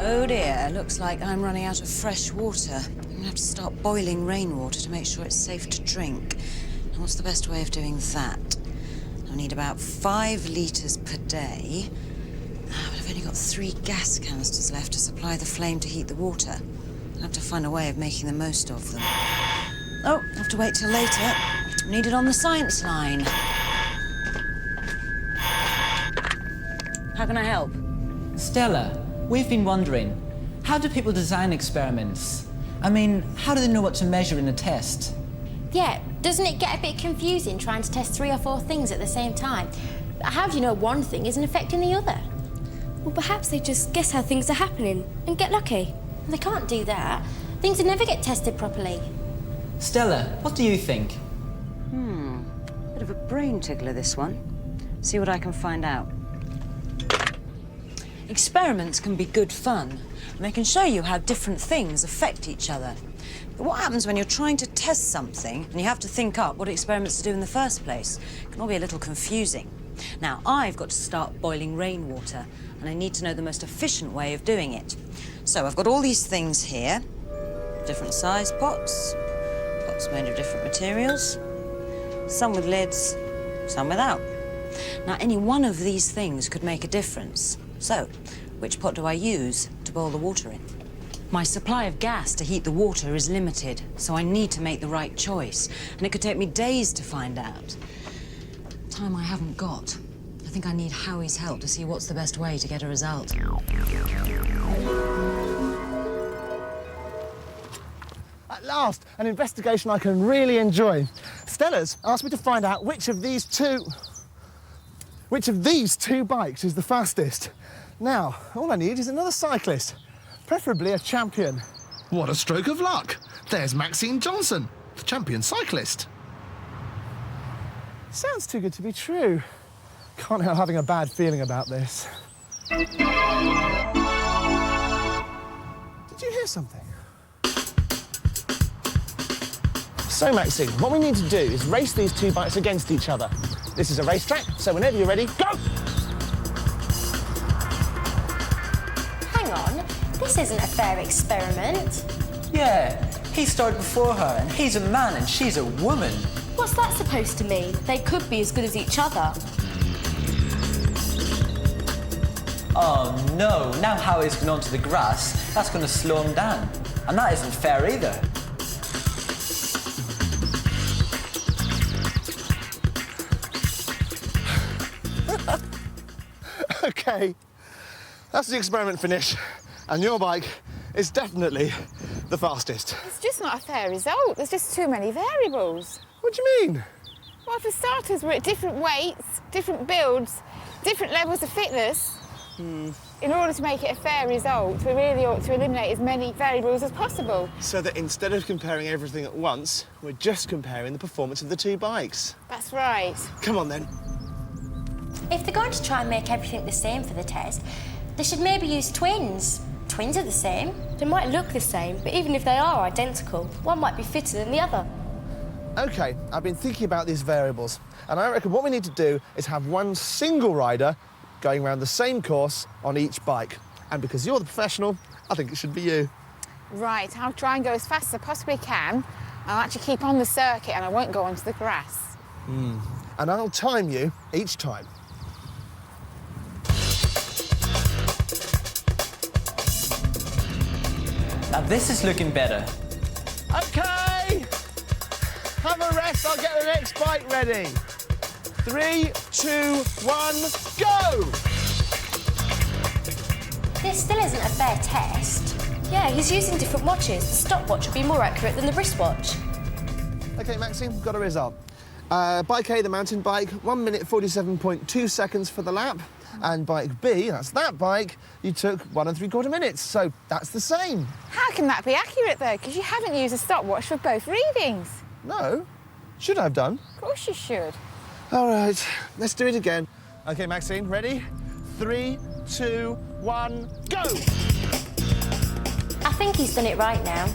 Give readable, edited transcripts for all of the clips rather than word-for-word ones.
Oh dear, looks like I'm running out of fresh water. I'm gonna have to start boiling rainwater to make sure it's safe to drink. Now, what's the best way of doing that? I'll need about 5 litres per day. But I've only got 3 gas canisters left to supply the flame to heat the water. I'll have to find a way of making the most of them. Oh, I'll have to wait till later. Need it on the science line. How can I help? Stella, we've been wondering, how do people design experiments? I mean, how do they know what to measure in a test? Yeah, doesn't it get a bit confusing trying to test 3 or 4 things at the same time? How do you know one thing isn't affecting the other? Well, perhaps they just guess how things are happening and get lucky. They can't do that. Things would never get tested properly. Stella, what do you think? Bit of a brain tickler, this one. See what I can find out. Experiments can be good fun, and they can show you how different things affect each other. But what happens when you're trying to test something and you have to think up what experiments to do in the first place? It can all be a little confusing. Now, I've got to start boiling rainwater, and I need to know the most efficient way of doing it. So I've got all these things here, different size pots, pots made of different materials, some with lids, some without. Now, any one of these things could make a difference. So, which pot do I use to boil the water in? My supply of gas to heat the water is limited, so I need to make the right choice. And it could take me days to find out. Time I haven't got. I think I need Howie's help to see what's the best way to get a result. At last, an investigation I can really enjoy. Stella's asked me to find out which of these two bikes is the fastest. Now, all I need is another cyclist, preferably a champion. What a stroke of luck. There's Maxine Johnson, the champion cyclist. Sounds too good to be true. Can't help having a bad feeling about this. Did you hear something? So, Maxine, what we need to do is race these 2 bikes against each other. This is a racetrack, so whenever you're ready, go! Hang on, this isn't a fair experiment. Yeah, he started before her, and he's a man and she's a woman. What's that supposed to mean? They could be as good as each other. Oh no, now Howie's gone onto the grass, that's going to slow him down. And that isn't fair either. OK, that's the experiment finish, and your bike is definitely the fastest. It's just not a fair result. There's just too many variables. What do you mean? Well, for starters, we're at different weights, different builds, different levels of fitness. In order to make it a fair result, we really ought to eliminate as many variables as possible. So that instead of comparing everything at once, we're just comparing the performance of the 2 bikes. That's right. Come on, then. If they're going to try and make everything the same for the test, they should maybe use twins. Twins are the same. They might look the same, but even if they are identical, one might be fitter than the other. OK, I've been thinking about these variables, and I reckon what we need to do is have one single rider going around the same course on each bike. And because you're the professional, I think it should be you. Right, I'll try and go as fast as I possibly can. I'll actually keep on the circuit and I won't go onto the grass. And I'll time you each time. Now this is looking better. OK! Have a rest, I'll get the next bike ready. 3, 2, 1, go! This still isn't a fair test. Yeah, he's using different watches. The stopwatch would be more accurate than the wristwatch. OK, Maxine, got a result. Bike A, the mountain bike, 1 minute 47.2 seconds for the lap. And bike B, that's that bike, you took 1 3/4 minutes. So that's the same. How can that be accurate, though? Because you haven't used a stopwatch for both readings. No. Should I have done? Of course you should. All right, let's do it again. OK, Maxine, ready? 3, 2, 1, go! I think he's done it right now.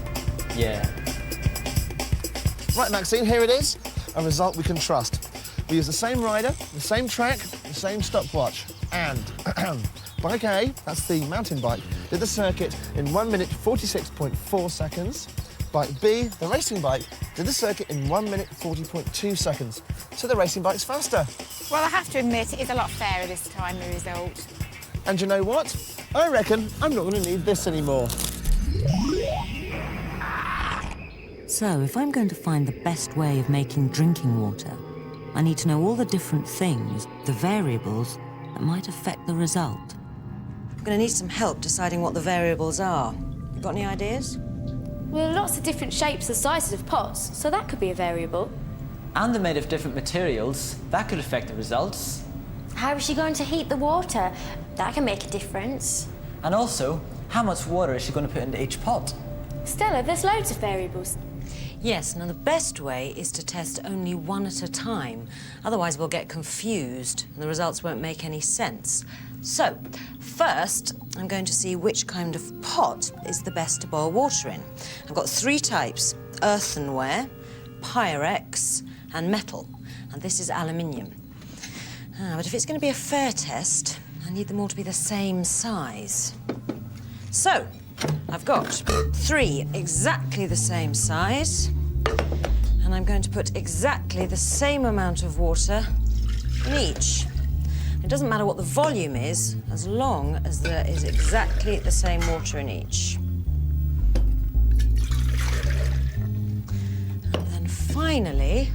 Yeah. Right, Maxine, here it is. A result we can trust. We use the same rider, the same track, the same stopwatch. And Bike A, that's the mountain bike, did the circuit in 1 minute 46.4 seconds. Bike B, the racing bike, did the circuit in 1 minute 40.2 seconds. So the racing bike's faster. Well, I have to admit, it is a lot fairer this time, the result. And you know what? I reckon I'm not going to need this anymore. So, if I'm going to find the best way of making drinking water, I need to know all the different things, the variables, that might affect the result. I'm going to need some help deciding what the variables are. You got any ideas? Well, lots of different shapes and sizes of pots, so that could be a variable. And they're made of different materials. That could affect the results. How is she going to heat the water? That can make a difference. And also, how much water is she going to put into each pot? Stella, there's loads of variables. Yes, now the best way is to test only one at a time. Otherwise we'll get confused and the results won't make any sense. So, first, I'm going to see which kind of pot is the best to boil water in. I've got 3 types: earthenware, Pyrex, and metal. And this is aluminium. But if it's going to be a fair test, I need them all to be the same size. So, I've got 3 exactly the same size, and I'm going to put exactly the same amount of water in each. It doesn't matter what the volume is, as long as there is exactly the same water in each. And then finally,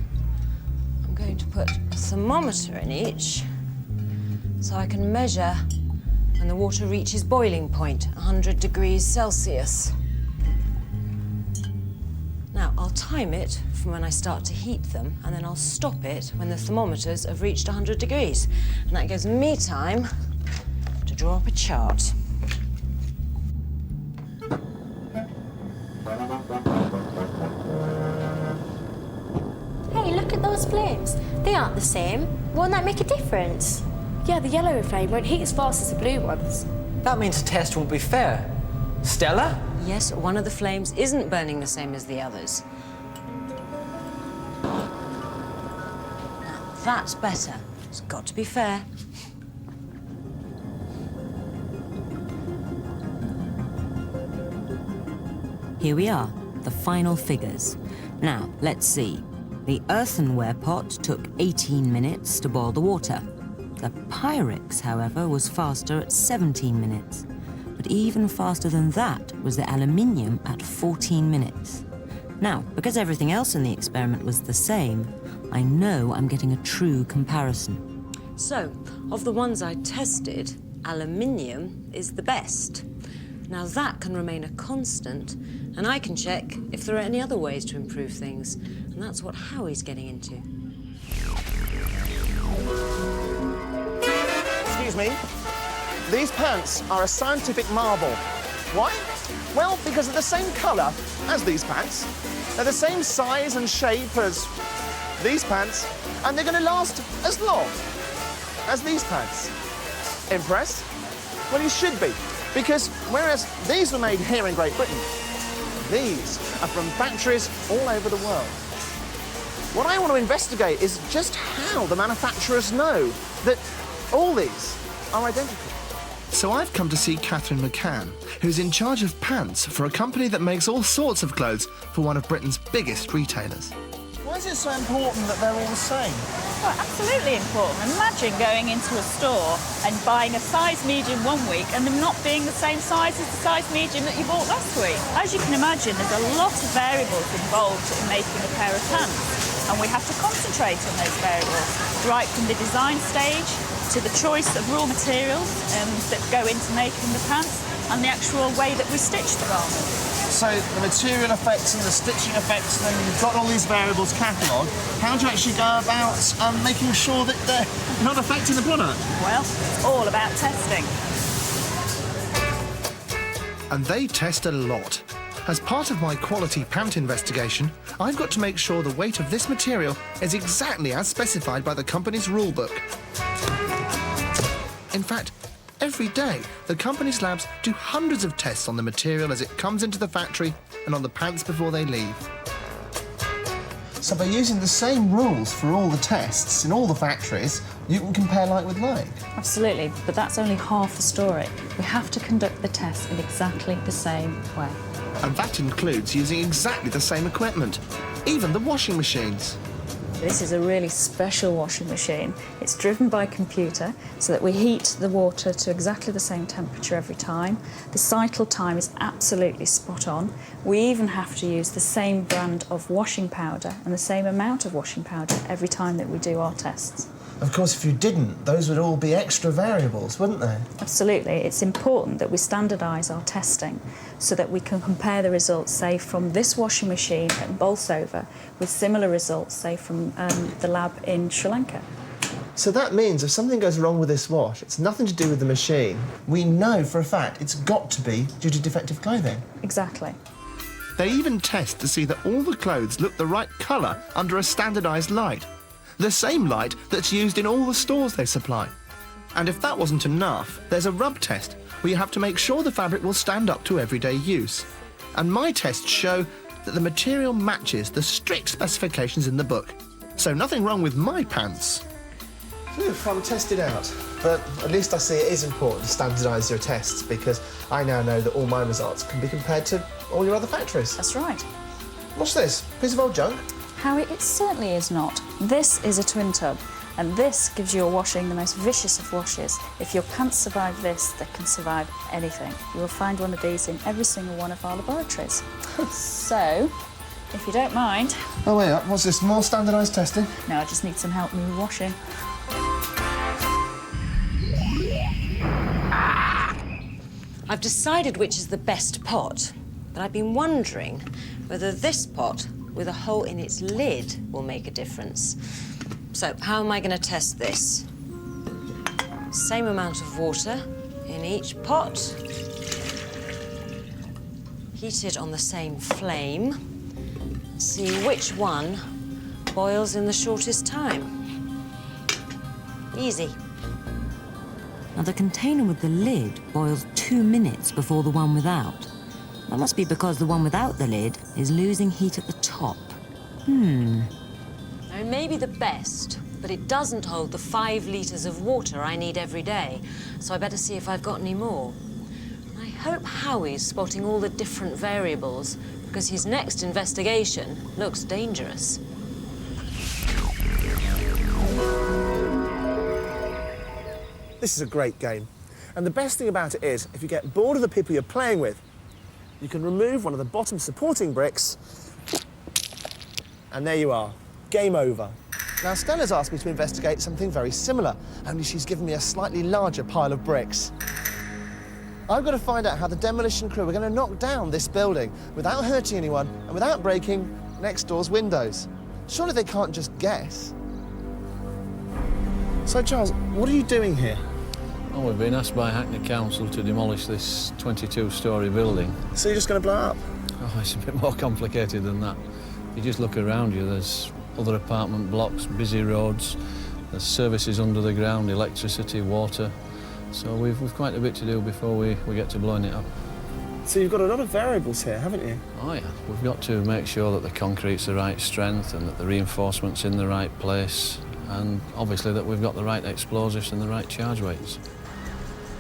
I'm going to put a thermometer in each so I can measure when the water reaches boiling point, 100 degrees Celsius. Now, I'll time it from when I start to heat them, and then I'll stop it when the thermometers have reached 100 degrees. And that gives me time to draw up a chart. Hey, look at those flames. They aren't the same. Won't that make a difference? Yeah, the yellow flame won't heat as fast as the blue ones. That means the test won't be fair. Stella? Yes, one of the flames isn't burning the same as the others. Now, that's better. It's got to be fair. Here we are, the final figures. Now, let's see. The earthenware pot took 18 minutes to boil the water. The Pyrex, however, was faster at 17 minutes. But even faster than that was the aluminium at 14 minutes. Now, because everything else in the experiment was the same, I know I'm getting a true comparison. So, of the ones I tested, aluminium is the best. Now that can remain a constant, and I can check if there are any other ways to improve things. And that's what Howie's getting into. Excuse me. These pants are a scientific marvel. Why? Well, because they're the same colour as these pants. They're the same size and shape as these pants, and they're going to last as long as these pants. Impressed? Well, you should be, because whereas these were made here in Great Britain, these are from factories all over the world. What I want to investigate is just how the manufacturers know that all these are identical. So I've come to see Catherine McCann, who's in charge of pants for a company that makes all sorts of clothes for one of Britain's biggest retailers. Why is it so important that they're all the same? Well, absolutely important. Imagine going into a store and buying a size medium one week and them not being the same size as the size medium that you bought last week. As you can imagine, there's a lot of variables involved in making a pair of pants. And we have to concentrate on those variables, right from the design stage to the choice of raw materials that go into making the pants and the actual way that we stitch the garment. So the material effects and the stitching effects, and then you've got all these variables catalogued. How do you actually go about making sure that they're not affecting the product? Well, it's all about testing. And they test a lot. As part of my quality pant investigation, I've got to make sure the weight of this material is exactly as specified by the company's rulebook. In fact, every day, the company's labs do hundreds of tests on the material as it comes into the factory and on the pants before they leave. So by using the same rules for all the tests in all the factories, You can compare like with like. Absolutely, but that's only half the story. We have to conduct the test in exactly the same way. And that includes using exactly the same equipment, even the washing machines. This is a really special washing machine. It's driven by computer so that we heat the water to exactly the same temperature every time. The cycle time is absolutely spot on. We even have to use the same brand of washing powder and the same amount of washing powder every time that we do our tests. Of course, if you didn't, those would all be extra variables, wouldn't they? Absolutely. It's important that we standardise our testing so that we can compare the results, say, from this washing machine at Bolsover with similar results, say, from the lab in Sri Lanka. So that means if something goes wrong with this wash, it's nothing to do with the machine. We know for a fact it's got to be due to defective clothing. Exactly. They even test to see that all the clothes look the right colour under a standardised light. The same light that's used in all the stores they supply. And if that wasn't enough, there's a rub test where you have to make sure the fabric will stand up to everyday use. And my tests show that the material matches the strict specifications in the book. So nothing wrong with my pants. Oof, I'm tested out. But at least I see it is important to standardise your tests because I now know that all my results can be compared to all your other factories. That's right. What's this? Piece of old junk? Howie, it certainly is not. This is a twin tub, and this gives your washing the most vicious of washes. If your pants survive this, they can survive anything. You will find one of these in every single one of our laboratories. So, if you don't mind... Oh, wait up. What's this? More standardised testing? No, I just need some help with washing. I've decided which is the best pot, but I've been wondering whether this pot with a hole in its lid will make a difference. So, how am I going to test this? Same amount of water in each pot. Heat it on the same flame. See which one boils in the shortest time. Easy. Now, the container with the lid boils 2 minutes before the one without. That must be because the one without the lid is losing heat at the top. Now, it may be the best, but it doesn't hold the 5 litres of water I need every day, so I better see if I've got any more. I hope Howie's spotting all the different variables, because his next investigation looks dangerous. This is a great game. And the best thing about it is, if you get bored of the people you're playing with, you can remove one of the bottom supporting bricks, and there you are. Game over. Now, Stella's asked me to investigate something very similar, only she's given me a slightly larger pile of bricks. I've got to find out how the demolition crew are going to knock down this building without hurting anyone and without breaking next door's windows. Surely they can't just guess. So, Charles, what are you doing here? Well, we've been asked by Hackney Council to demolish this 22-storey building. So you're just going to blow it up? Oh, it's a bit more complicated than that. You just look around you, there's other apartment blocks, busy roads, there's services under the ground, electricity, water. So we've quite a bit to do before we get to blowing it up. So you've got a lot of variables here, haven't you? Oh, yeah. We've got to make sure that the concrete's the right strength and that the reinforcement's in the right place, and obviously that we've got the right explosives and the right charge weights.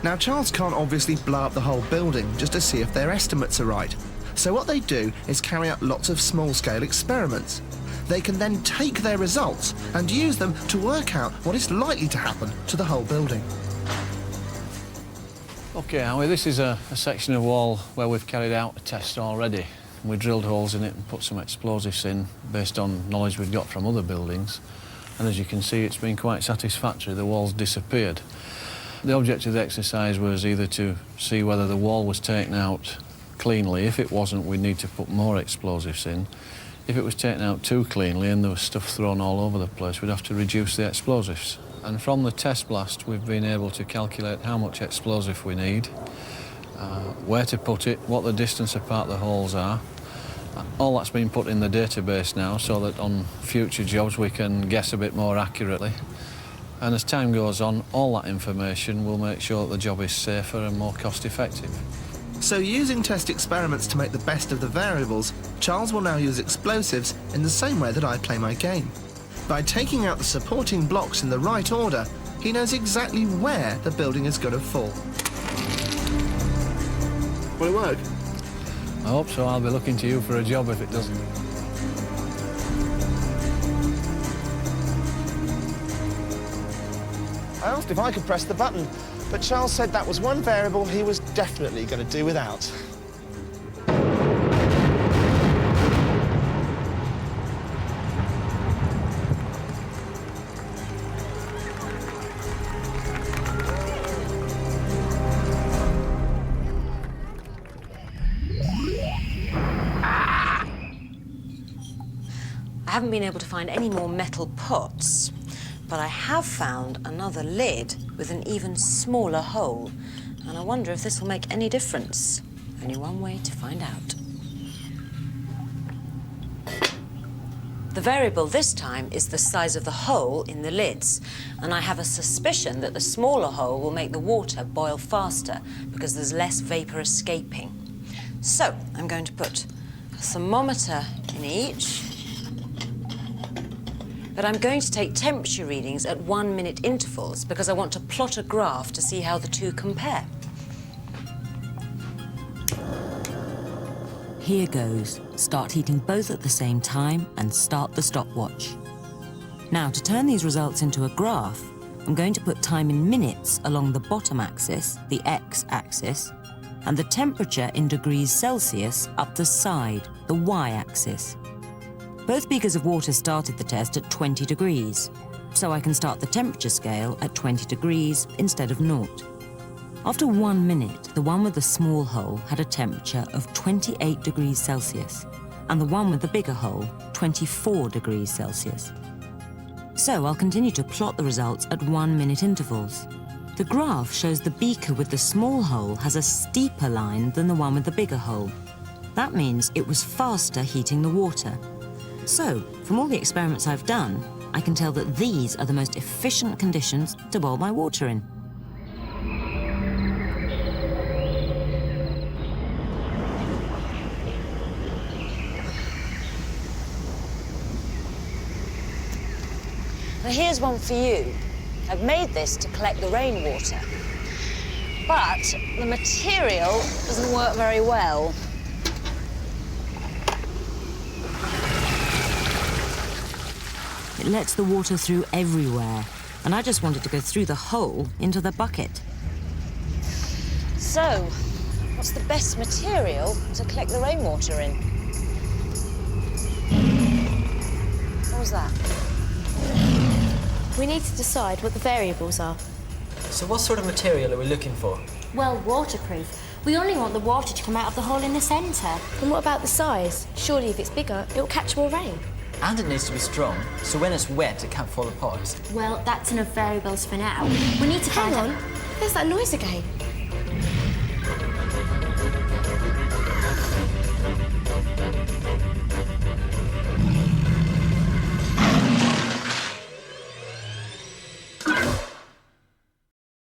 Now, Charles can't obviously blow up the whole building just to see if their estimates are right. So what they do is carry out lots of small-scale experiments. They can then take their results and use them to work out what is likely to happen to the whole building. OK, Howie, this is a section of wall where we've carried out a test already. We drilled holes in it and put some explosives in based on knowledge we'd got from other buildings. And as you can see, it's been quite satisfactory. The wall's disappeared. The object of the exercise was either to see whether the wall was taken out cleanly. If it wasn't, we'd need to put more explosives in. If it was taken out too cleanly and there was stuff thrown all over the place, we'd have to reduce the explosives. And from the test blast, we've been able to calculate how much explosive we need, where to put it, what the distance apart the holes are. All that's been put in the database now so that on future jobs we can guess a bit more accurately. And as time goes on, all that information will make sure that the job is safer and more cost-effective. So using test experiments to make the best of the variables, Charles will now use explosives in the same way that I play my game. By taking out the supporting blocks in the right order, he knows exactly where the building is going to fall. Will it work? I hope so. I'll be looking to you for a job if it doesn't. I asked if I could press the button, but Charles said that was one variable he was definitely going to do without. I haven't been able to find any more metal pots, but I have found another lid with an even smaller hole, and I wonder if this will make any difference. Only one way to find out. The variable this time is the size of the hole in the lids, and I have a suspicion that the smaller hole will make the water boil faster because there's less vapour escaping. So I'm going to put a thermometer in each. But I'm going to take temperature readings at 1 minute intervals because I want to plot a graph to see how the two compare. Here goes. Start heating both at the same time and start the stopwatch. Now, to turn these results into a graph, I'm going to put time in minutes along the bottom axis, the x-axis, and the temperature in degrees Celsius up the side, the y-axis. Both beakers of water started the test at 20 degrees, so I can start the temperature scale at 20 degrees instead of 0. After 1 minute, the one with the small hole had a temperature of 28 degrees Celsius, and the one with the bigger hole, 24 degrees Celsius. So I'll continue to plot the results at 1 minute intervals. The graph shows the beaker with the small hole has a steeper line than the one with the bigger hole. That means it was faster heating the water. So, from all the experiments I've done, I can tell that these are the most efficient conditions to boil my water in. Now here's one for you. I've made this to collect the rainwater, but the material doesn't work very well. It lets the water through everywhere, and I just wanted to go through the hole into the bucket. So, what's the best material to collect the rainwater in? What was that? We need to decide what the variables are. So what sort of material are we looking for? Well, waterproof. We only want the water to come out of the hole in the centre. And what about the size? Surely if it's bigger, it'll catch more rain. And it needs to be strong, so when it's wet, it can't fall apart. Well, that's enough variables for now. We need to Hang find on, out... there's that noise again.